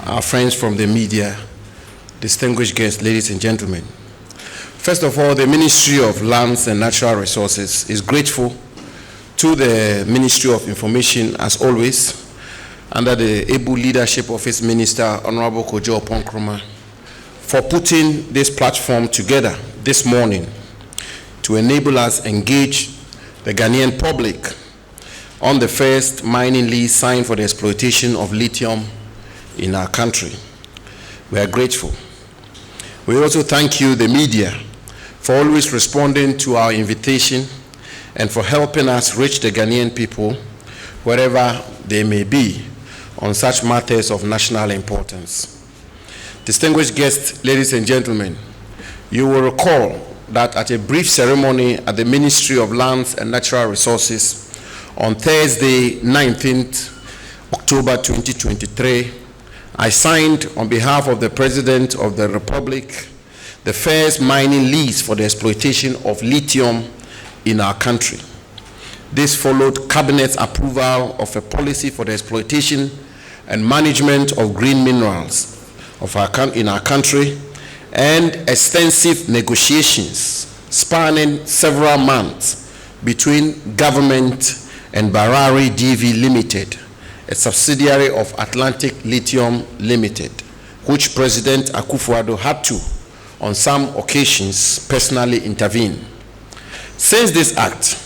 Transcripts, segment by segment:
our friends from the media, distinguished guests, ladies and gentlemen. First of all, the Ministry of Lands and Natural Resources is grateful to the Ministry of Information, as always, under the able leadership of its Minister, Honorable Kojo Oponkroma, for putting this platform together this morning to enable us engage the Ghanaian public on the first mining lease signed for the exploitation of lithium in our country. We are grateful. We also thank you, the media, for always responding to our invitation and for helping us reach the Ghanaian people wherever they may be on such matters of national importance. Distinguished guests, ladies and gentlemen, you will recall that at a brief ceremony at the Ministry of Lands and Natural Resources on Thursday, 19th October 2023, I signed on behalf of the President of the Republic the first mining lease for the exploitation of lithium in our country. This followed Cabinet's approval of a policy for the exploitation and management of green minerals in our country, and extensive negotiations spanning several months between government and Barari DV Limited, a subsidiary of Atlantic Lithium Limited, which President Akufo-Addo had to, on some occasions, personally intervene. Since this act,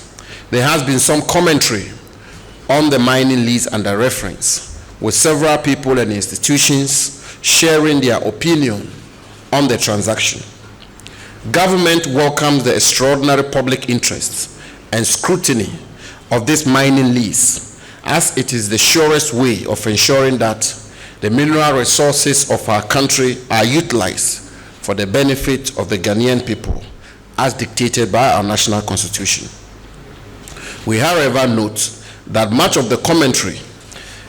there has been some commentary on the mining lease under reference, with several people and institutions sharing their opinion on the transaction. Government welcomes the extraordinary public interest and scrutiny of this mining lease, as it is the surest way of ensuring that the mineral resources of our country are utilized for the benefit of the Ghanaian people, as dictated by our national constitution. We, however, note that much of the commentary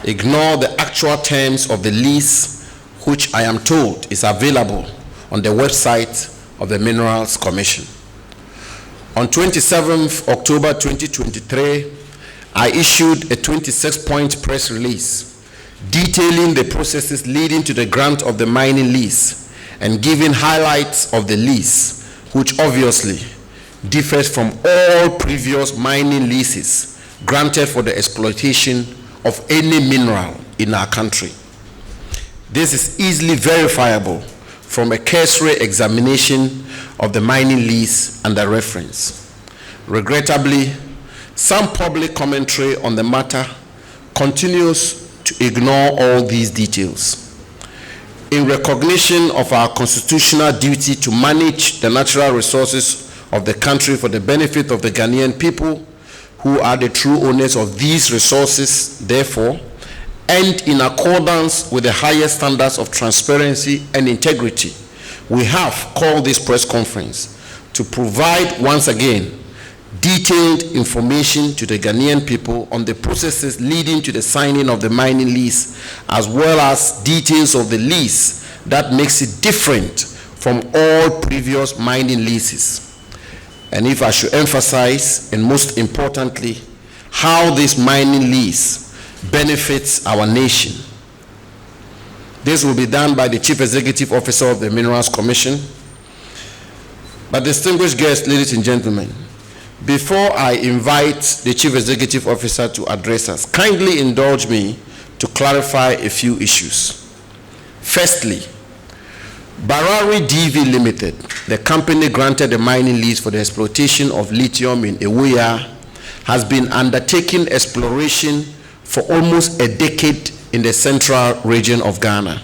ignore the actual terms of the lease, which I am told is available on the website of the Minerals Commission. On 27th October 2023, I issued a 26-point press release detailing the processes leading to the grant of the mining lease and giving highlights of the lease, which obviously differs from all previous mining leases granted for the exploitation of any mineral in our country. This is easily verifiable from a cursory examination of the mining lease under reference. Regrettably, some public commentary on the matter continues to ignore all these details. In recognition of our constitutional duty to manage the natural resources of the country for the benefit of the Ghanaian people, who are the true owners of these resources, therefore, and in accordance with the highest standards of transparency and integrity, we have called this press conference to provide once again detailed information to the Ghanaian people on the processes leading to the signing of the mining lease, as well as details of the lease that makes it different from all previous mining leases. And if I should emphasize, and most importantly, how this mining lease benefits our nation. This will be done by the Chief Executive Officer of the Minerals Commission. But distinguished guests, ladies and gentlemen, before I invite the Chief Executive Officer to address us, kindly indulge me to clarify a few issues. Firstly, Barari DV Limited, the company granted the mining lease for the exploitation of lithium in Ewoya, has been undertaking exploration for almost a decade in the central region of Ghana.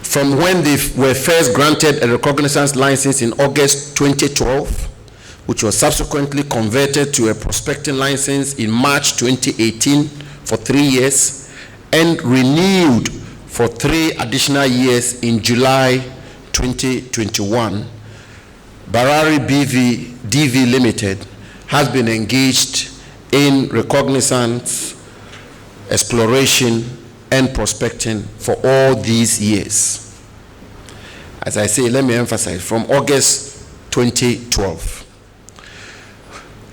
From when they were first granted a recognizance license in August 2012, which was subsequently converted to a prospecting license in March 2018 for 3 years, and renewed for 3 additional years in July 2021, Barari DV Limited has been engaged in recognizance, exploration, and prospecting for all these years. As I say, let me emphasize, from August 2012.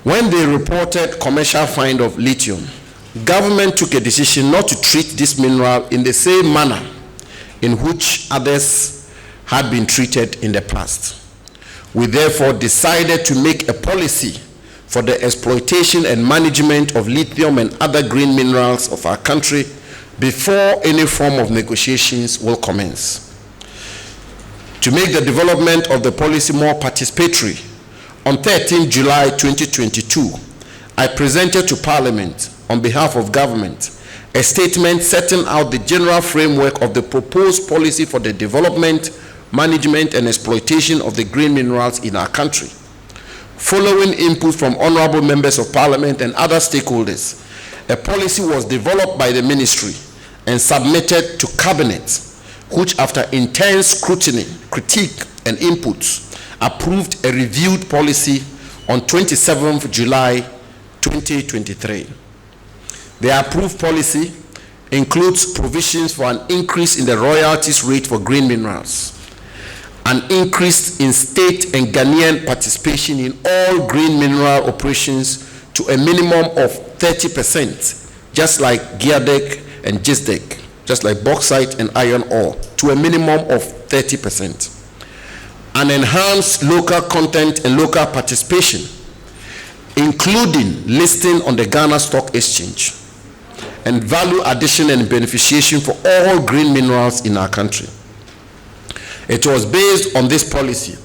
When they reported commercial find of lithium, government took a decision not to treat this mineral in the same manner in which others had been treated in the past. We therefore decided to make a policy for the exploitation and management of lithium and other green minerals of our country before any form of negotiations will commence. To make the development of the policy more participatory, on 13 July 2022, I presented to Parliament, on behalf of government, a statement setting out the general framework of the proposed policy for the development, management, and exploitation of the green minerals in our country. Following input from honorable members of Parliament and other stakeholders, a policy was developed by the ministry and submitted to Cabinet, which after intense scrutiny, critique, and inputs, approved a reviewed policy on 27th July 2023. The approved policy includes provisions for an increase in the royalties rate for green minerals, an increase in state and Ghanaian participation in all green mineral operations to a minimum of 30%, just like GhanaWeb and BizTech, just like bauxite and iron ore, to a minimum of 30%. An enhanced local content and local participation, including listing on the Ghana Stock Exchange, and value addition and beneficiation for all green minerals in our country. It was based on this policy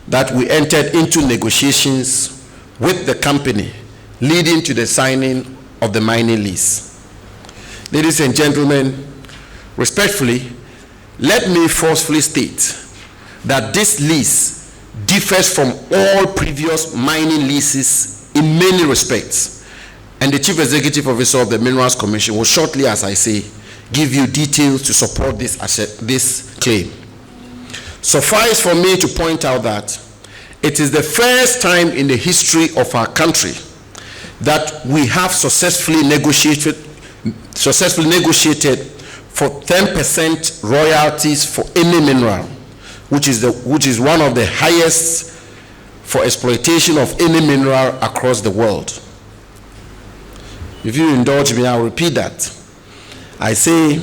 that we entered into negotiations with the company, leading to the signing of the mining lease. Ladies and gentlemen, respectfully, let me forcefully state that this lease differs from all previous mining leases in many respects, and the Chief Executive Officer of the Minerals Commission will shortly, as I say, give you details to support this claim. Suffice for me to point out that it is the first time in the history of our country that we have successfully negotiated for 10% royalties for any mineral, which is one of the highest for exploitation of any mineral across the world. If you indulge me, I'll repeat that. I say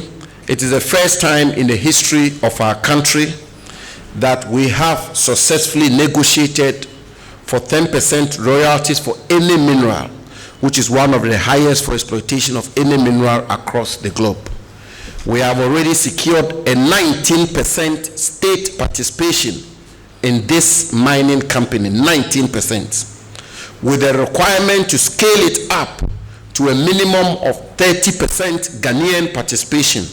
it is the first time in the history of our country that we have successfully negotiated for 10% royalties for any mineral, which is one of the highest for exploitation of any mineral across the globe. We have already secured a 19% state participation in this mining company, 19%, with a requirement to scale it up to a minimum of 30% Ghanaian participation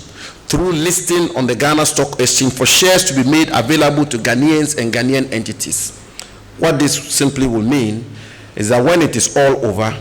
through listing on the Ghana Stock Exchange for shares to be made available to Ghanaians and Ghanaian entities. What this simply will mean is that when it is all over,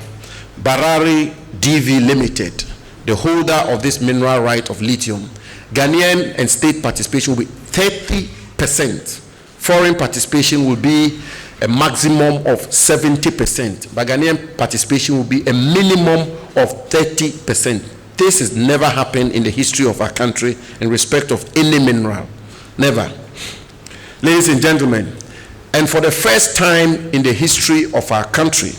Barari DV Limited, the holder of this mineral right of lithium, Ghanaian and state participation will be 30%. Foreign participation will be a maximum of 70%, but Ghanaian participation will be a minimum of 30%. This has never happened in the history of our country in respect of any mineral. Never. Ladies and gentlemen, and for the first time in the history of our country,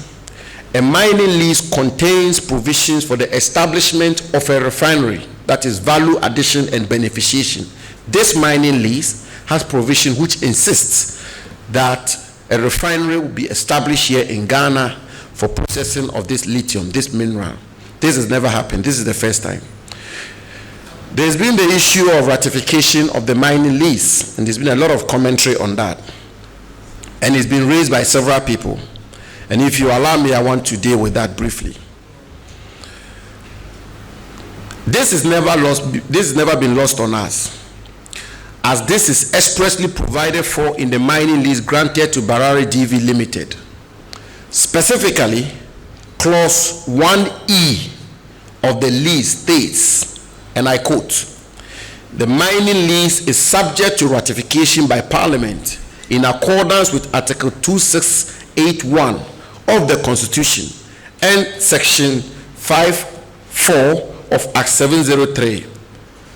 a mining lease contains provisions for the establishment of a refinery, that is value addition and beneficiation. This mining lease has provision which insists that a refinery will be established here in Ghana for processing of this lithium, this mineral. This has never happened. This is the first time. There's been the issue of ratification of the mining lease, and there's been a lot of commentary on that. And it's been raised by several people. And if you allow me, I want to deal with that briefly. This has never been lost on us, as this is expressly provided for in the mining lease granted to Barari DV Limited. Specifically, Clause 1E of the lease states, and I quote, "The mining lease is subject to ratification by Parliament in accordance with Article 2681 of the Constitution and Section 5(4) of Act 703."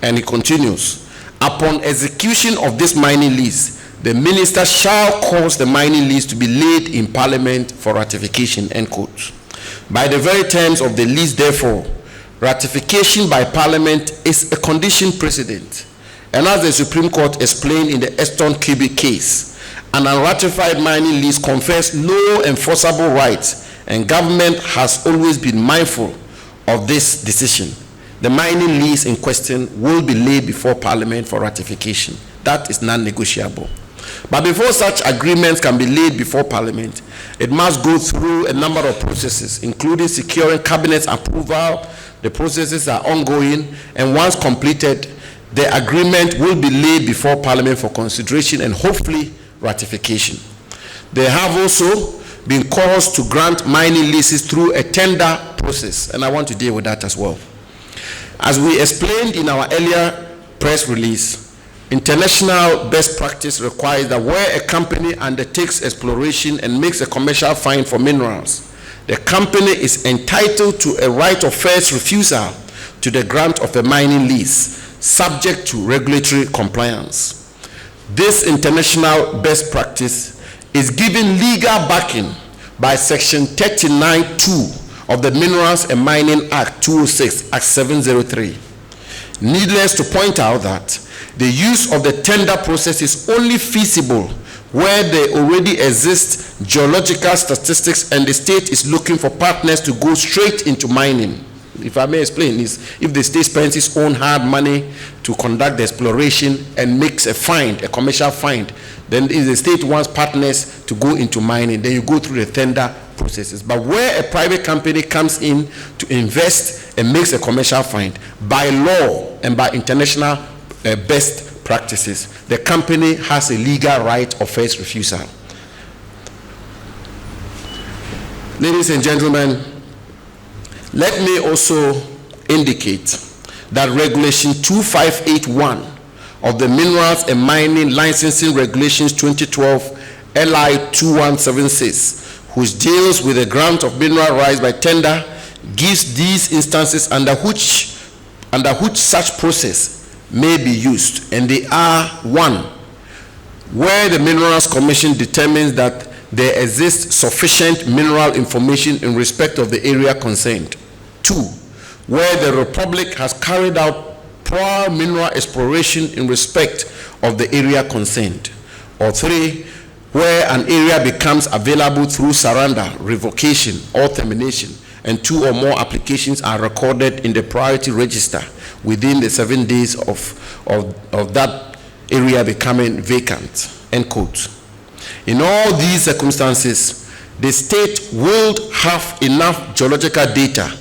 And it continues, "Upon execution of this mining lease, the minister shall cause the mining lease to be laid in Parliament for ratification," end quote. By the very terms of the lease, therefore, ratification by Parliament is a condition precedent. And as the Supreme Court explained in the Eston Cubic case, an unratified mining lease confers no enforceable rights, and government has always been mindful of this decision. The mining lease in question will be laid before Parliament for ratification. That is non-negotiable. But before such agreements can be laid before Parliament, it must go through a number of processes, including securing Cabinet's approval. The processes are ongoing, and once completed, the agreement will be laid before Parliament for consideration and hopefully ratification. There have also been calls to grant mining leases through a tender process, and I want to deal with that as well. As we explained in our earlier press release, international best practice requires that where a company undertakes exploration and makes a commercial find for minerals, the company is entitled to a right of first refusal to the grant of a mining lease, subject to regulatory compliance. This international best practice is given legal backing by Section 39(2) of the Minerals and Mining Act 206, Act 703. Needless to point out that the use of the tender process is only feasible where there already exists geological statistics and the state is looking for partners to go straight into mining. If I may explain this, if the state spends its own hard money to conduct the exploration and makes a find, a commercial find, then if the state wants partners to go into mining, then you go through the tender processes. But where a private company comes in to invest and makes a commercial find, by law and by international best practices, the company has a legal right of first refusal. Ladies and gentlemen, let me also indicate that Regulation 2581 of the Minerals and Mining Licensing Regulations 2012 LI 2176, which deals with the grant of mineral rights by tender, gives these instances under which such process may be used, and they are: 1, where the Minerals Commission determines that there exists sufficient mineral information in respect of the area concerned; 2, where the Republic has carried out prior mineral exploration in respect of the area concerned; or 3, where an area becomes available through surrender, revocation, or termination, and 2 or more applications are recorded in the priority register within the 7 days of that area becoming vacant. End quote. In all these circumstances, the state will have enough geological data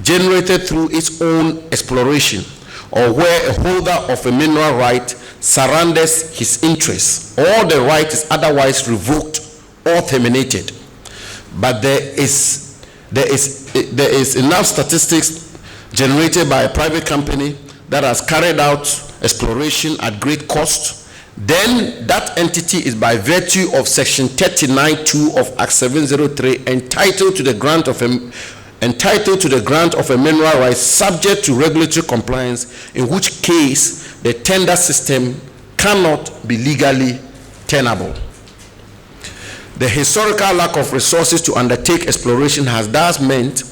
generated through its own exploration, or where a holder of a mineral right surrenders his interest, or the right is otherwise revoked or terminated. But there is enough statistics generated by a private company that has carried out exploration at great cost, then that entity is by virtue of Section 39(2) of Act 703 entitled to the grant of a mineral right subject to regulatory compliance, in which case the tender system cannot be legally tenable. The historical lack of resources to undertake exploration has thus meant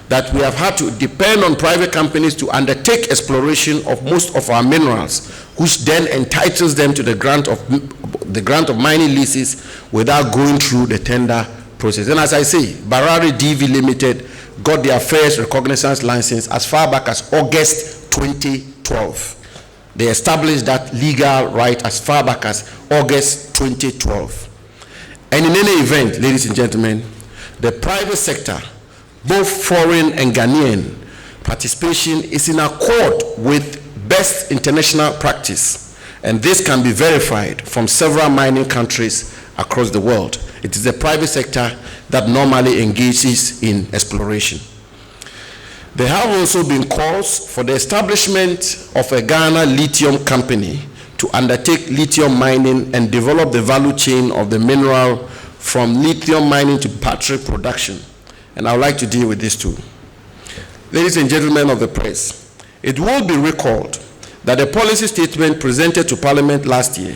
that we have had to depend on private companies to undertake exploration of most of our minerals, which then entitles them to the grant of mining leases without going through the tender process. And as I say, Barari DV Limited got their first recognizance license as far back as August 2012. They established that legal right as far back as August 2012. And in any event, ladies and gentlemen, the private sector, both foreign and Ghanaian, participation is in accord with best international practice, and this can be verified from several mining countries across the world. It is the private sector that normally engages in exploration. There have also been calls for the establishment of a Ghana lithium company to undertake lithium mining and develop the value chain of the mineral from lithium mining to battery production. And I would like to deal with this too. Ladies and gentlemen of the press, it will be recalled that the policy statement presented to Parliament last year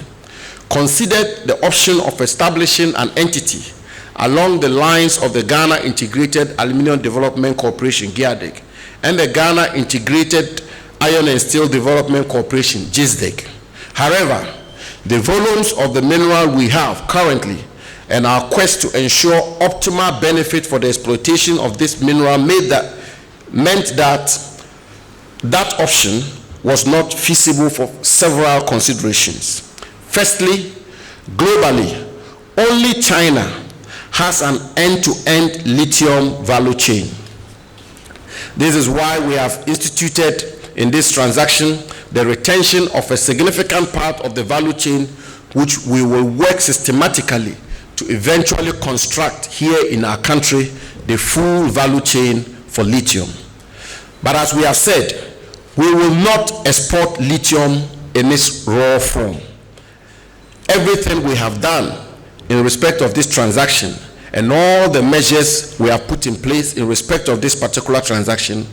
considered the option of establishing an entity along the lines of the Ghana Integrated Aluminium Development Corporation, GHADEC, and the Ghana Integrated Iron and Steel Development Corporation, GhanaWeb. However, the volumes of the mineral we have currently and our quest to ensure optimal benefit for the exploitation of this mineral meant that that option was not feasible for several considerations. Firstly, globally, only China has an end-to-end lithium value chain. This is why we have instituted in this transaction the retention of a significant part of the value chain, which we will work systematically to eventually construct here in our country the full value chain for lithium. But as we have said, we will not export lithium in its raw form. Everything we have done in respect of this transaction and all the measures we have put in place in respect of this particular transaction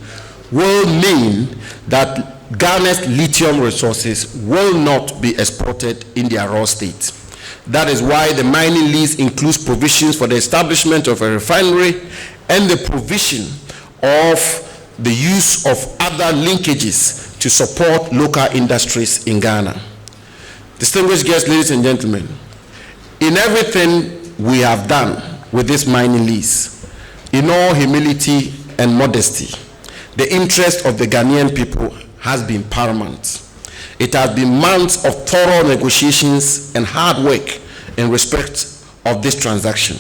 will mean that Ghana's lithium resources will not be exported in their raw state. That is why the mining lease includes provisions for the establishment of a refinery and the provision of the use of other linkages to support local industries in Ghana. Distinguished guests, ladies and gentlemen, in everything we have done with this mining lease, in all humility and modesty, the interest of the Ghanaian people has been paramount. It has been months of thorough negotiations and hard work in respect of this transaction.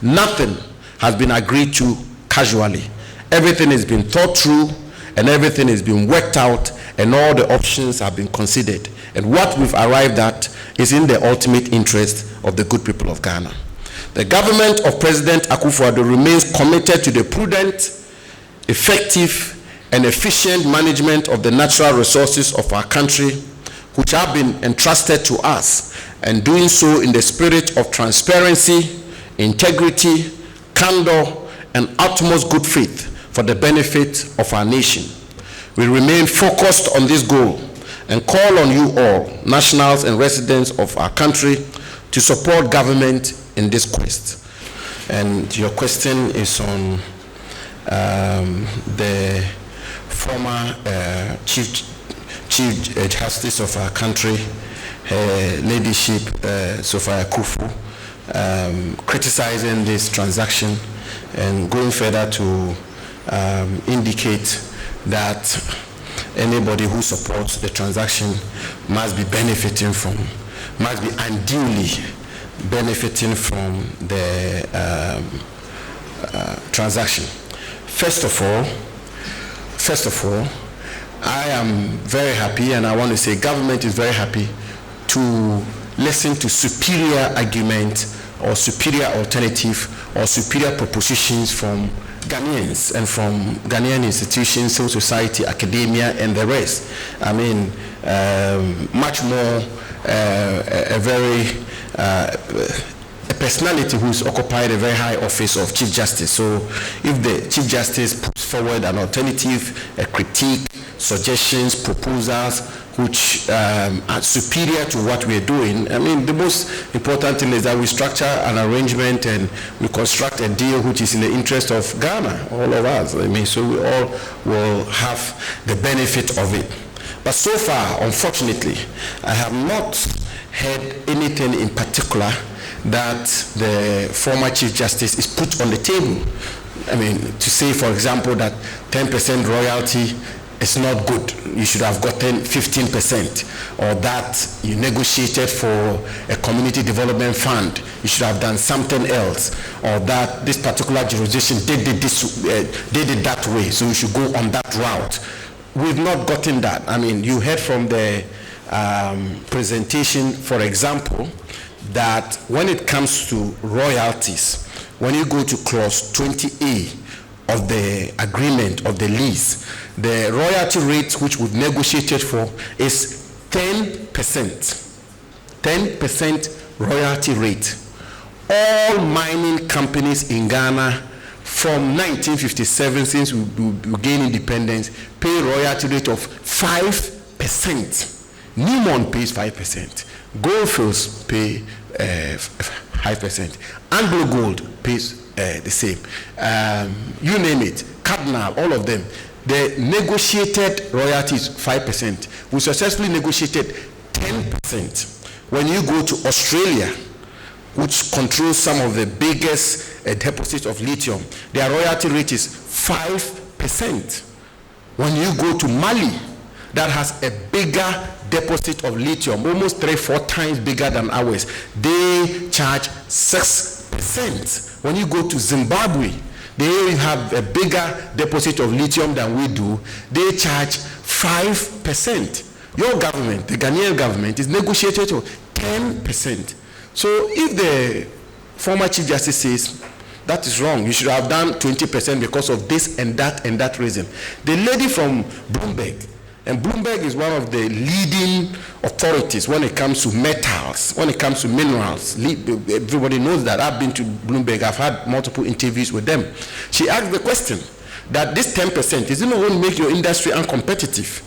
Nothing has been agreed to casually. Everything has been thought through and everything has been worked out and all the options have been considered. And what we've arrived at is in the ultimate interest of the good people of Ghana. The government of President Akufo-Addo remains committed to the prudent, effective, and efficient management of the natural resources of our country, which have been entrusted to us, and doing so in the spirit of transparency, integrity, candor, and utmost good faith for the benefit of our nation. We remain focused on this goal and call on you all, nationals and residents of our country, to support government in this quest. And your question is on the former Chief Justice of our country, Her Ladyship Sophia Kufu, criticizing this transaction and going further to indicate that anybody who supports the transaction must be unduly benefiting from the transaction. First of all, I am very happy, and I want to say government is very happy to listen to superior argument or superior alternative or superior propositions from Ghanaians and from Ghanaian institutions, civil society, academia, and the rest. I mean, much more a personality who's occupied a very high office of Chief Justice. So if the Chief Justice puts forward an alternative, a critique, suggestions, proposals, which are superior to what we're doing, I mean, the most important thing is that we structure an arrangement and we construct a deal which is in the interest of Ghana, all of us. I mean, so we all will have the benefit of it. But so far, unfortunately, I have not heard anything in particular that the former Chief Justice is put on the table. I mean, to say, for example, that 10% royalty is not good, you should have gotten 15%, or that you negotiated for a community development fund, you should have done something else, or that this particular jurisdiction did it that way, so you should go on that route. We've not gotten that. I mean, you heard from the presentation, for example, that when it comes to royalties, when you go to clause 20A of the agreement of the lease, the royalty rate which we've negotiated for is 10%. 10% royalty rate. All mining companies in Ghana from 1957, since we gained independence, pay royalty rate of 5%. Newmont pays 5%. Goldfields pay 5%. Anglo Gold pays the same. You name it. Cardinal, all of them The negotiated royalty is 5%. We successfully negotiated 10%. When you go to Australia, which controls some of the biggest deposits of lithium, their royalty rate is 5%. When you go to Mali, that has a bigger deposit of lithium, almost 3-4 times bigger than ours, they charge 6%. When you go to Zimbabwe, they have a bigger deposit of lithium than we do, they charge 5%. Your government, the Ghanaian government, is negotiated to 10%. So if the former Chief Justice says that is wrong, you should have done 20% because of this and that reason. The lady from Bloomberg, and Bloomberg is one of the leading authorities when it comes to metals, when it comes to minerals. Everybody knows that. I've been to Bloomberg, I've had multiple interviews with them. She asked the question that this 10%, is it not going to make your industry uncompetitive?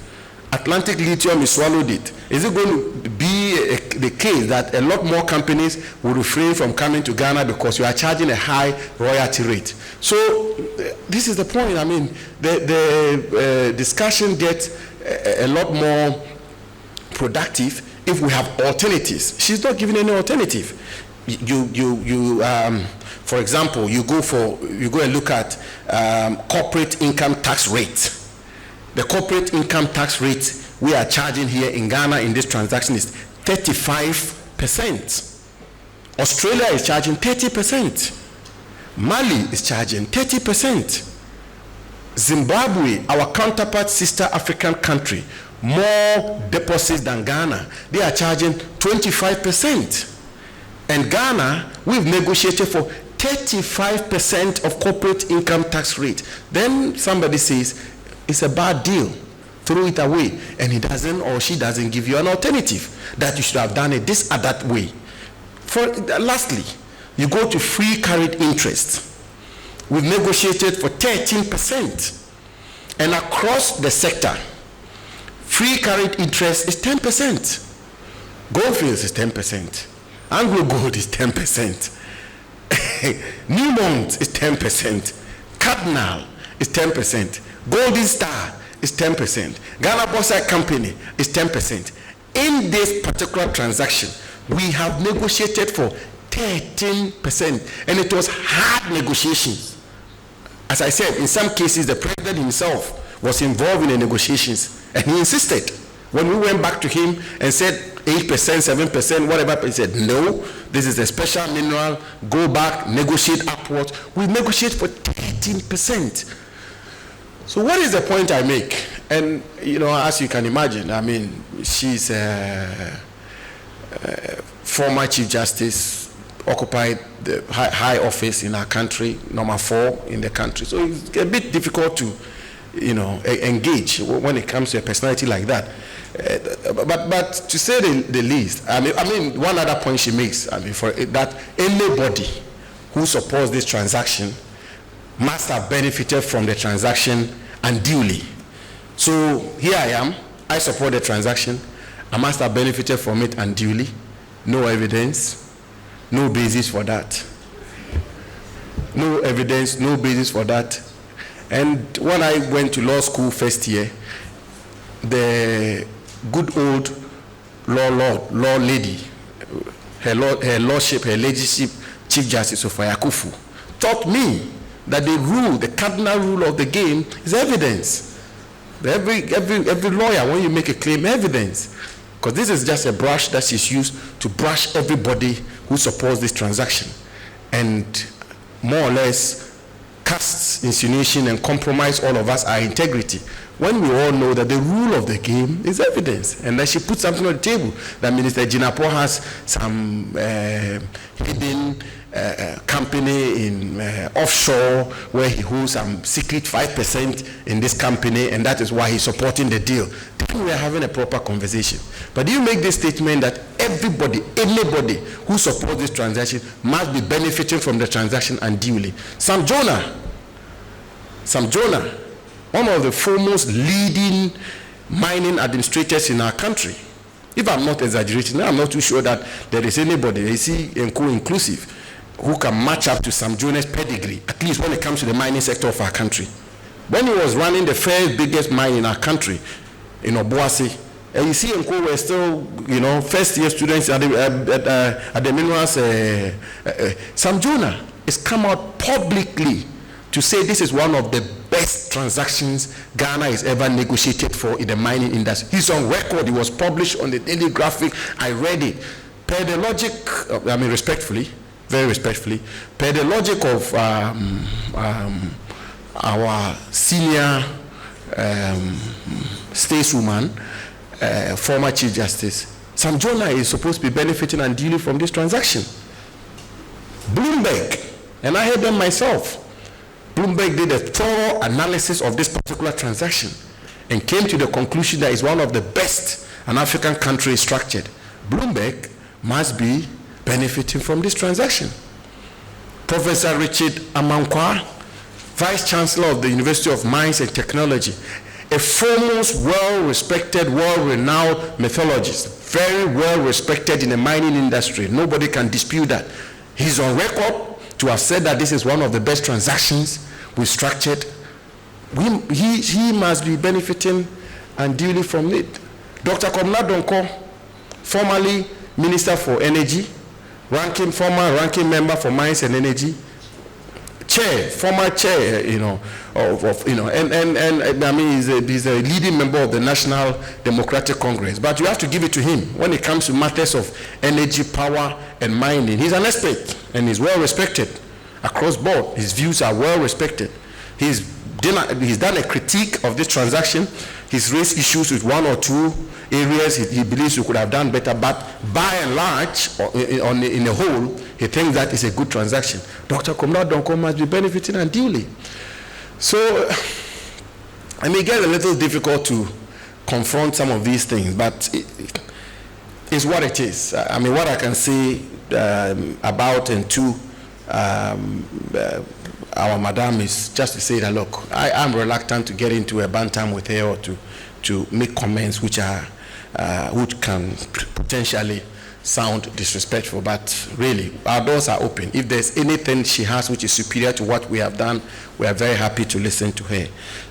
Atlantic Lithium has swallowed it. Is it going to be the case that a lot more companies will refrain from coming to Ghana because you are charging a high royalty rate? So this is the point. I mean, the discussion gets a lot more productive if we have alternatives. She's not giving any alternative. For example, you go and look at corporate income tax rate. The corporate income tax rate we are charging here in Ghana in this transaction is 35%. Australia is charging 30%. Mali is charging 30%. Zimbabwe, our counterpart sister African country, more deposits than Ghana, they are charging 25%. And Ghana, we've negotiated for 35% of corporate income tax rate. Then somebody says, it's a bad deal, throw it away, and he doesn't or she doesn't give you an alternative that you should have done it this or that way. Lastly, you go to free carried interest. We've negotiated for 13%, and across the sector, free carried interest is 10%. Goldfields is 10%. Anglo Gold is 10%. Newmont is 10%. Cardinal is 10%. Golden Star is 10%. Ghana Bauxite Company is 10%. In this particular transaction, we have negotiated for 13%, and it was hard negotiations. As I said, in some cases, the president himself was involved in the negotiations, and he insisted. When we went back to him and said 8%, 7%, whatever, he said, no, this is a special mineral, go back, negotiate upwards. We negotiate for 13%. So what is the point I make? And, you know, as you can imagine, I mean, she's a former Chief Justice, occupied the high office in our country, number 4 in the country. So it's a bit difficult to, you know, engage when it comes to a personality like that. But to say the least, I mean, one other point she makes, I mean, for that anybody who supports this transaction must have benefited from the transaction unduly. So here I am, I support the transaction, I must have benefited from it unduly. No evidence, no basis for that. No evidence, no basis for that. And when I went to law school first year, the good old law lady, her lordship, her ladyship, Chief Justice Sophia Akufu, taught me that the rule, the cardinal rule of the game is evidence. Every lawyer, when you make a claim, evidence. Because this is just a brush that is used to brush everybody who supports this transaction, and more or less casts insinuation and compromise all of us, our integrity, when we all know that the rule of the game is evidence. And that she put something on the table that Minister Jinapor has some hidden company in offshore where he holds some secret 5% in this company, and that is why he's supporting the deal. Then we are having a proper conversation. But you make this statement that everybody, anybody who supports this transaction must be benefiting from the transaction unduly. Sam Jonah, one of the foremost leading mining administrators in our country. If I'm not exaggerating, I'm not too sure that there is anybody, Nkommo inclusive, who can match up to Sam Jonah's pedigree, at least when it comes to the mining sector of our country. When he was running the first biggest mine in our country, in Obuasi, and you see Nkommo were still, first year students at the minerals. Sam Jonah has come out publicly to say this is one of the best transactions Ghana has ever negotiated for in the mining industry. He's on record. It was published on the Daily Graphic. I read it. Per the logic, respectfully, very respectfully, per the logic of our senior stateswoman, former Chief Justice, Sam Jonah is supposed to be benefiting unduly from this transaction. Bloomberg, and I heard them myself, Bloomberg did a thorough analysis of this particular transaction and came to the conclusion that it's one of the best an African country is structured. Bloomberg must be benefiting from this transaction. Professor Richard Amankwa, Vice Chancellor of the University of Mines and Technology, a foremost, well-respected, world-renowned methodologist, very well-respected in the mining industry. Nobody can dispute that. He's on record to have said that this is one of the best transactions we structured. He must be benefiting unduly from it. Dr. Nkommo, formerly Minister for Energy, former ranking member for Mines and Energy, former chair, he's a leading member of the National Democratic Congress. But you have to give it to him when it comes to matters of energy, power, and mining. He's an expert and he's well respected across board. His views are well respected. He's done a critique of this transaction. He's raised issues with one or two areas he believes we could have done better, but by and large, in the whole, he thinks that is a good transaction. Dr. Nkommo must be benefiting unduly. So, it may get a little difficult to confront some of these things, but it's what it is. What I can say about and to our madam is just to say that, look, I am reluctant to get into a bantam with her or to make comments which can potentially sound disrespectful, but really our doors are open. If there's anything she has which is superior to what we have done, we are very happy to listen to her.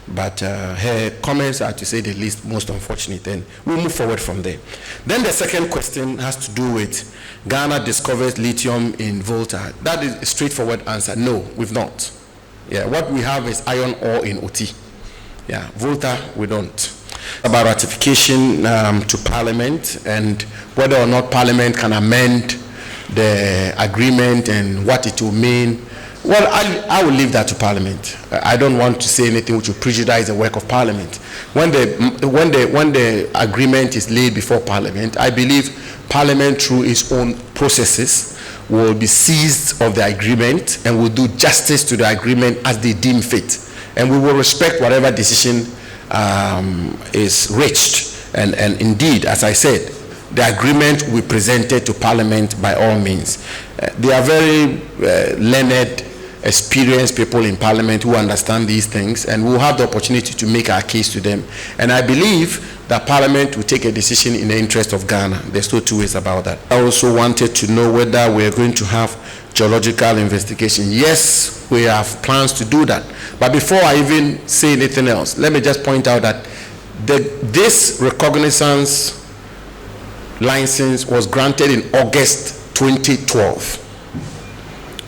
But her comments are, to say the least, most unfortunate, and we'll move forward from there. Then the second question has to do with Ghana discovers lithium in Volta. That is a straightforward answer. No, we've not. Yeah, what we have is iron ore in OT. Yeah, Volta we don't. About ratification to Parliament and whether or not Parliament can amend the agreement and what it will mean. Well, I will leave that to Parliament. I don't want to say anything which will prejudice the work of Parliament. When the agreement is laid before Parliament, I believe Parliament, through its own processes, will be seized of the agreement and will do justice to the agreement as they deem fit. And we will respect whatever decision is reached. And indeed, as I said, the agreement will be presented to Parliament by all means. They are very learned, experienced people in Parliament who understand these things, and we'll have the opportunity to make our case to them. And I believe that Parliament will take a decision in the interest of Ghana. There's no two ways about that. I also wanted to know whether we're going to have geological investigation. Yes, we have plans to do that. But before I even say anything else, let me just point out that this recognizance license was granted in August 2012.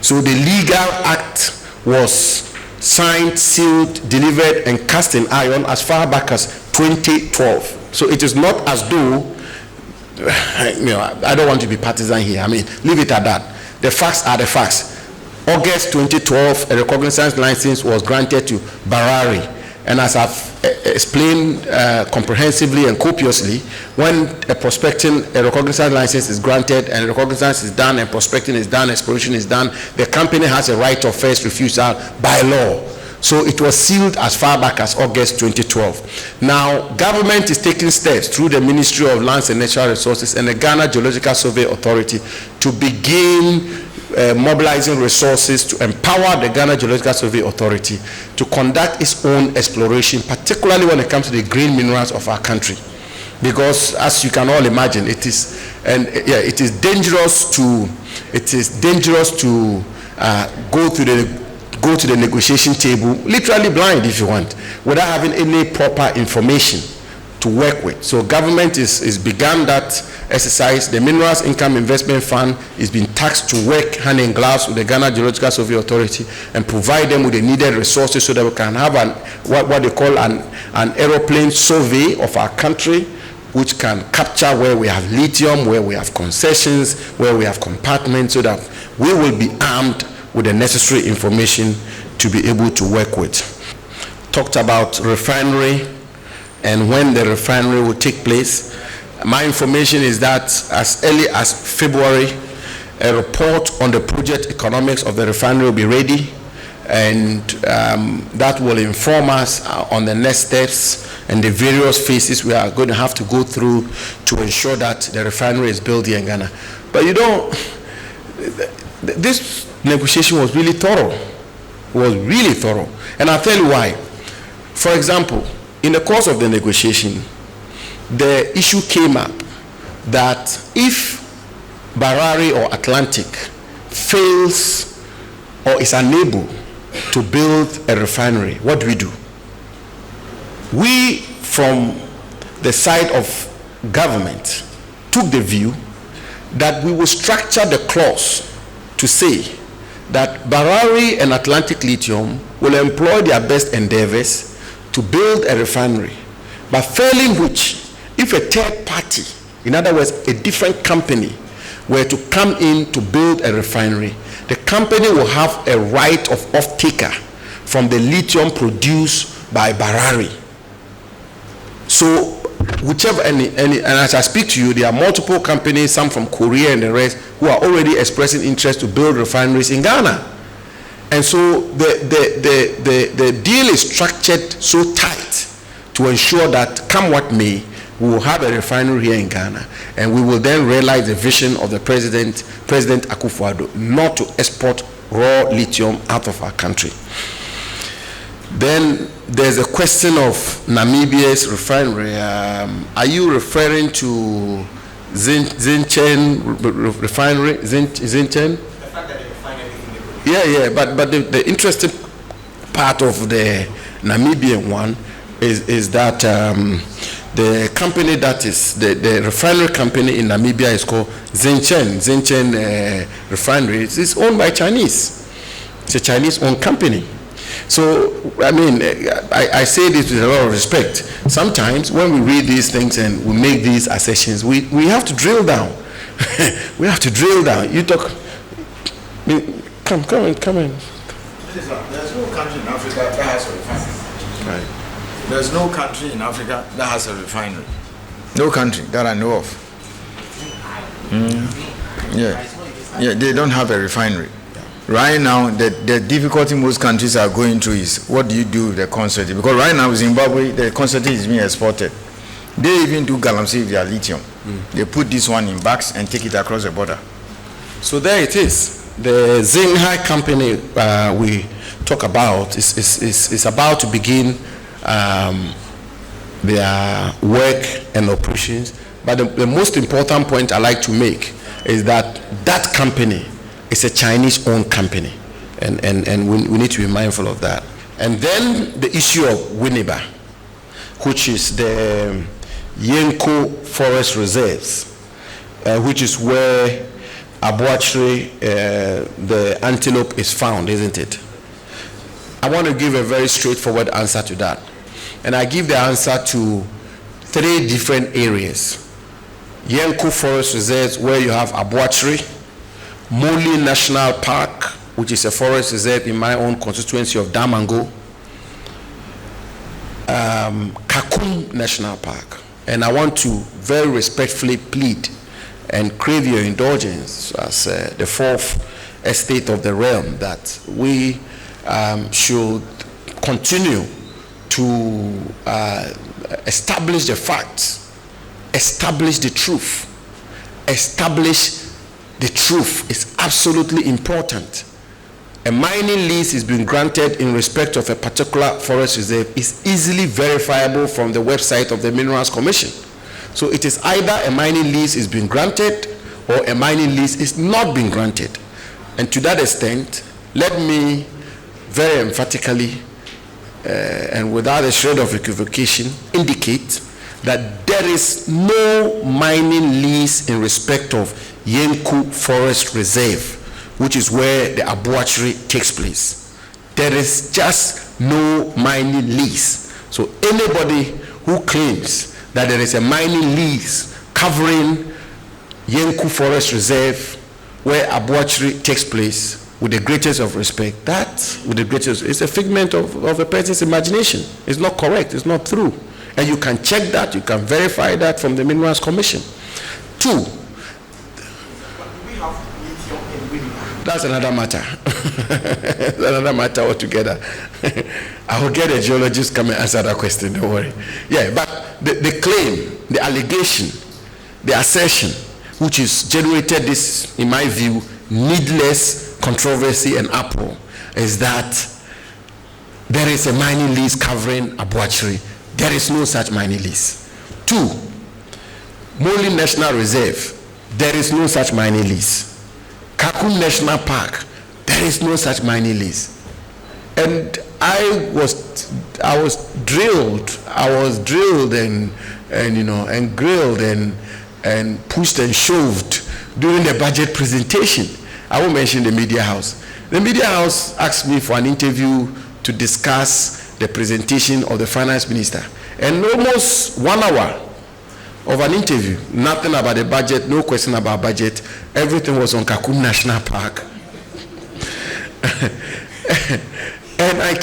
So the legal act was signed, sealed, delivered, and cast in iron as far back as 2012. So it is not as though, I don't want to be partisan here. Leave it at that. The facts are the facts. August 2012, a recognizance license was granted to Barari. And as I've explained comprehensively and copiously, when a recognizance license is granted and recognizance is done and prospecting is done, exploration is done, the company has a right of first refusal by law. So it was sealed as far back as August 2012. Now, government is taking steps through the Ministry of Lands and Natural Resources and the Ghana Geological Survey Authority to begin mobilizing resources to empower the Ghana Geological Survey Authority to conduct its own exploration, particularly when it comes to the green minerals of our country. Because, as you can all imagine, it is dangerous to go through the go to the negotiation table, literally blind if you want, without having any proper information to work with. So government is began that exercise. The Minerals Income Investment Fund is being tasked to work hand in glove with the Ghana Geological Survey Authority and provide them with the needed resources so that we can have what they call an aeroplane survey of our country, which can capture where we have lithium, where we have concessions, where we have compartments, so that we will be armed with the necessary information to be able to work with. Talked about refinery and when the refinery will take place. My information is that as early as February, a report on the project economics of the refinery will be ready, and that will inform us on the next steps and the various phases we are going to have to go through to ensure that the refinery is built here in Ghana. But you know, this negotiation was really thorough. And I'll tell you why. For example, in the course of the negotiation, the issue came up that if Barari or Atlantic fails or is unable to build a refinery, what do? We, from the side of government, took the view that we will structure the clause to say that Barari and Atlantic Lithium will employ their best endeavors to build a refinery, but failing which, if a third party, in other words, a different company, were to come in to build a refinery, the company will have a right of off-taker from the lithium produced by Barari. So whichever, and as I speak to you, there are multiple companies, some from Korea and the rest, who are already expressing interest to build refineries in Ghana. And so the deal is structured so tight to ensure that, come what may, we will have a refinery here in Ghana, and we will then realize the vision of the President Akufo-Addo, not to export raw lithium out of our country. Then there's a question of Namibia's refinery. Are you referring to Zinchen refinery? Zinchen? The fact that they refine everything. Yeah, but the interesting part of the Namibian one is that the company that is the refinery company in Namibia is called Zinchen refinery. It's owned by Chinese. It's a Chinese-owned company. So, I mean, I say this with a lot of respect. Sometimes when we read these things and we make these assertions, we have to drill down. We have to drill down. You talk. Come in. There's no country in Africa that has a refinery. Right. There's no country in Africa that has a refinery. No country that I know of. Yeah, they don't have a refinery. Right now, the difficulty most countries are going through is, what do you do with the concentrate? Because right now, Zimbabwe, the concentrate is being exported. They even do galamsey with their lithium. They put this one in bags and take it across the border. So there it is. The Zinhai company we talk about is about to begin their work and operations. But the most important point I like to make is that that company is a Chinese-owned company, and we need to be mindful of that. And then the issue of Winneba, which is the Yenko Forest Reserves, which is where Abuachri, the antelope, is found, isn't it? I want to give a very straightforward answer to that. And I give the answer to 3 different areas. Yenko Forest Reserves, where you have Abuachri, Moli National Park, which is a forest reserve in my own constituency of Damango, Kakum National Park. And I want to very respectfully plead and crave your indulgence as the 4th estate of the realm that we should continue to establish the facts, establish the truth. Establish the truth is absolutely important. A mining lease is being granted in respect of a particular forest reserve is easily verifiable from the website of the Minerals Commission. So it is either a mining lease is being granted or a mining lease is not being granted. And to that extent, let me very emphatically and without a shred of equivocation indicate that there is no mining lease in respect of Yenku Forest Reserve, which is where the abuachry takes place. There is just no mining lease. So anybody who claims that there is a mining lease covering Yenku Forest Reserve where abuachry takes place, with the greatest of respect, that with the greatest, it's a figment of a person's imagination. It's not correct, it's not true. And you can check that, you can verify that from the Minerals Commission. 2, we have lithium in Winnipeg. that's another matter. That's another matter altogether. I will get a geologist come and answer that question, don't worry. Yeah, but the claim, the allegation, the assertion, which is generated this, in my view, needless controversy and uproar, is that there is a mining lease covering abuachry. There is no such mining lease. 2, Moli National Reserve, there is no such mining lease. Kakum National Park, there is no such mining lease. And I was drilled and grilled and pushed and shoved during the budget presentation. I won't mention the media house. The media house asked me for an interview to discuss the presentation of the finance minister. And almost 1 hour of an interview, nothing about the budget, no question about budget. Everything was on Kakum National Park. And I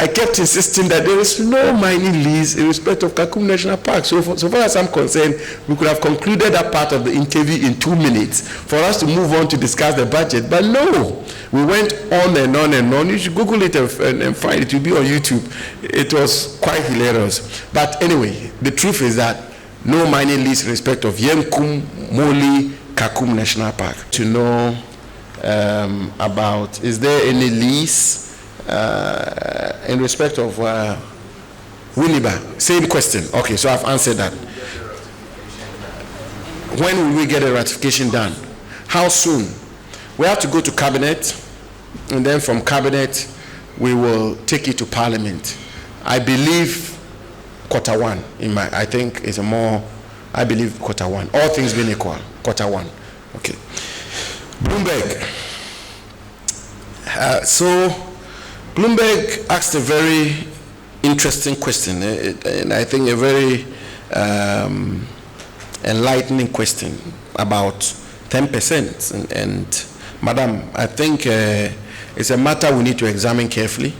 kept insisting that there is no mining lease in respect of Kakum National Park. So far as I'm concerned, we could have concluded that part of the interview in 2 minutes for us to move on to discuss the budget. But no, we went on and on and on. You should Google it and find it. It will be on YouTube. It was quite hilarious. But anyway, the truth is that no mining lease in respect of Yenkum, Moli, Kakum National Park. To know about, is there any lease in respect of Winnipeg? Same question. Okay, so I've answered that. When will we get a ratification done? How soon? We have to go to cabinet, and then from cabinet we will take it to parliament. I believe Q1. I think it's a more. I believe Q1. All things being equal, Q1. Okay. Bloomberg. So Bloomberg asked a very interesting question, and I think a very enlightening question about 10%. And Madam, I think it's a matter we need to examine carefully.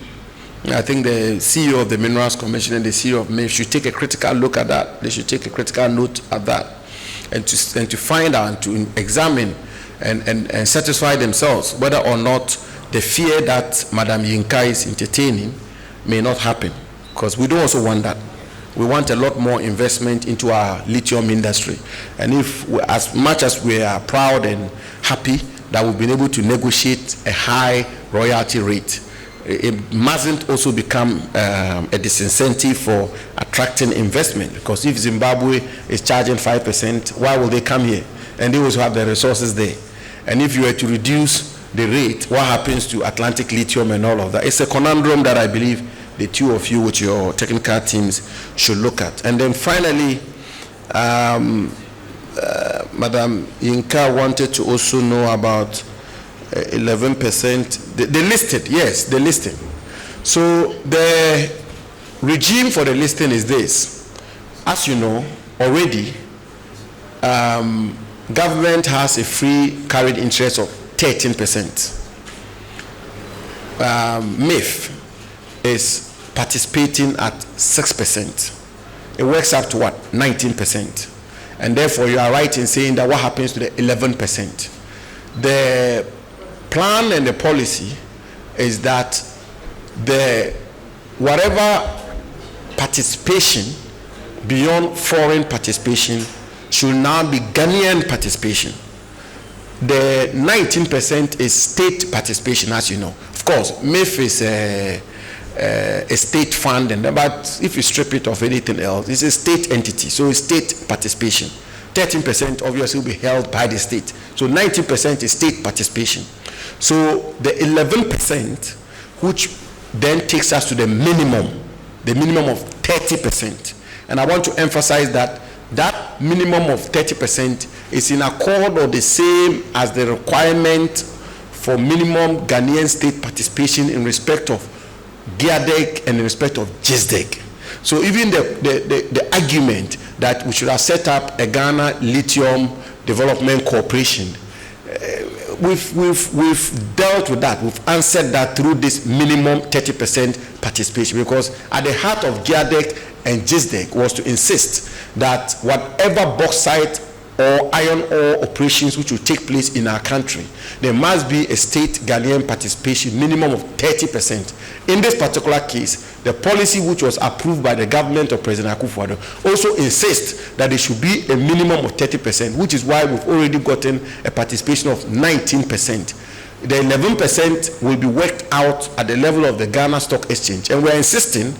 I think the CEO of the Minerals Commission and the CEO of MIF should take a critical look at that. They should take a critical note at that, and to find out and to examine and satisfy themselves whether or not the fear that Madam Yinka is entertaining may not happen, because we don't also want that. We want a lot more investment into our lithium industry, and as much as we are proud and happy that we've been able to negotiate a high royalty rate, it mustn't also become a disincentive for attracting investment, because if Zimbabwe is charging 5%, why will they come here? And they also have the resources there. And if you were to reduce the rate, what happens to Atlantic Lithium and all of that? It's a conundrum that I believe the two of you with your technical teams should look at. And then finally, Madam Yinka wanted to also know about 11%. They listed, yes, they listed. So the regime for the listing is this. As you know already, government has a free carried interest of 13%. MIF is participating at 6%. It works up to what? 19%. And therefore you are right in saying that what happens to the 11%? The plan and the policy is that whatever participation beyond foreign participation should now be Ghanaian participation. The 19% is state participation, as you know. Of course, MIF is a state fund, but if you strip it of anything else, it's a state entity, so it's state participation. 13% obviously will be held by the state. So 90% is state participation. So the 11%, which then takes us to the minimum of 30%. And I want to emphasize that that minimum of 30% is in accord or the same as the requirement for minimum Ghanaian state participation in respect of GHADEC and in respect of GHADEC. So even the argument that we should have set up a Ghana Lithium Development Corporation, we've dealt with that. We've answered that through this minimum 30% participation, because at the heart of GHADEC and GHADEC was to insist that whatever bauxite or iron ore operations which will take place in our country, there must be a state Ghanaian participation minimum of 30%. In this particular case, the policy which was approved by the government of President Akufo-Addo also insists that there should be a minimum of 30%, which is why we've already gotten a participation of 19%. The 11% will be worked out at the level of the Ghana Stock Exchange, and we're insisting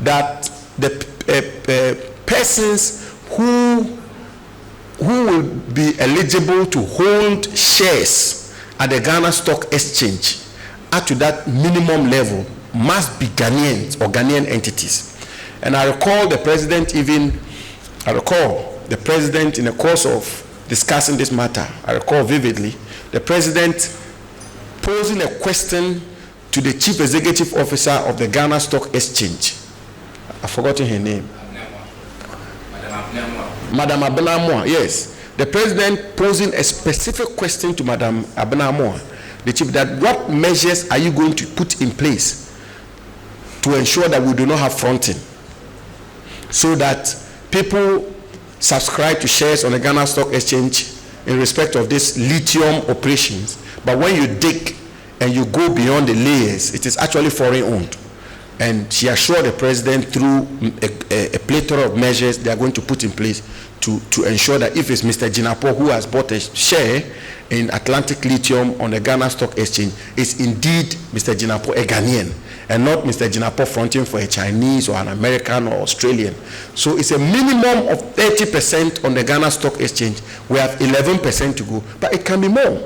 that the persons who will be eligible to hold shares at the Ghana Stock Exchange up to that minimum level must be Ghanaians or Ghanaian entities. And I recall the president in the course of discussing this matter, I recall vividly, the president posing a question to the chief executive officer of the Ghana Stock Exchange. I've forgotten her name. Madam Abenamoa, yes. The president posing a specific question to Madam Abenamoa, the chief, that what measures are you going to put in place to ensure that we do not have fronting, so that people subscribe to shares on the Ghana Stock Exchange in respect of these lithium operations, but when you dig and you go beyond the layers, it is actually foreign owned. And she assured the president through a plethora of measures they are going to put in place to ensure that if it's Mr. Jinapor who has bought a share in Atlantic Lithium on the Ghana Stock Exchange, is indeed Mr. Jinapor a Ghanaian, and not Mr. Jinapor fronting for a Chinese or an American or Australian. So it's a minimum of 30% on the Ghana Stock Exchange. We have 11% to go, but it can be more.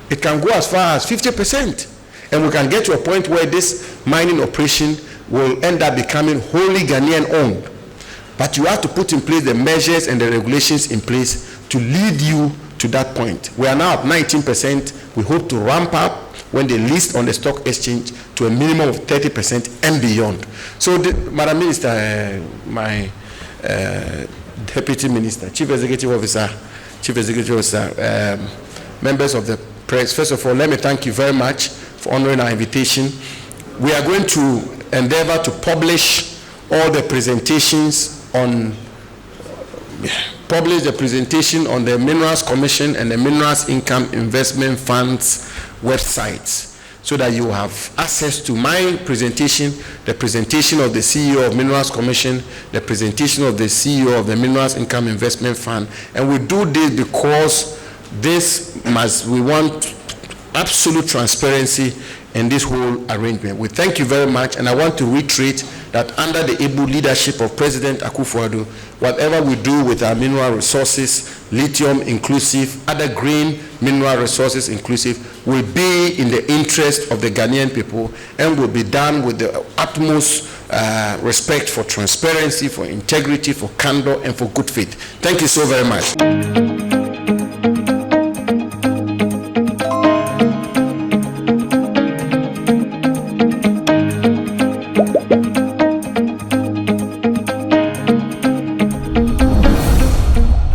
It can go as far as 50%. And we can get to a point where this mining operation will end up becoming wholly Ghanaian owned. But you have to put in place the measures and the regulations in place to lead you to that point. We are now at 19%. We hope to ramp up when they list on the stock exchange to a minimum of 30% and beyond. So, Madam Minister, my Deputy Minister, Chief Executive Officer, members of the press, first of all, let me thank you very much for honoring our invitation. We are going to endeavor to publish all the presentations on the Minerals Commission and the Minerals Income Investment Fund's websites, so that you have access to my presentation, the presentation of the CEO of Minerals Commission, the presentation of the CEO of the Minerals Income Investment Fund. And we do this because we want absolute transparency in this whole arrangement. We thank you very much, and I want to reiterate that under the able leadership of President Akufo-Addo, whatever we do with our mineral resources, lithium inclusive, other green mineral resources inclusive, will be in the interest of the Ghanaian people and will be done with the utmost respect for transparency, for integrity, for candor, and for good faith. Thank you so very much.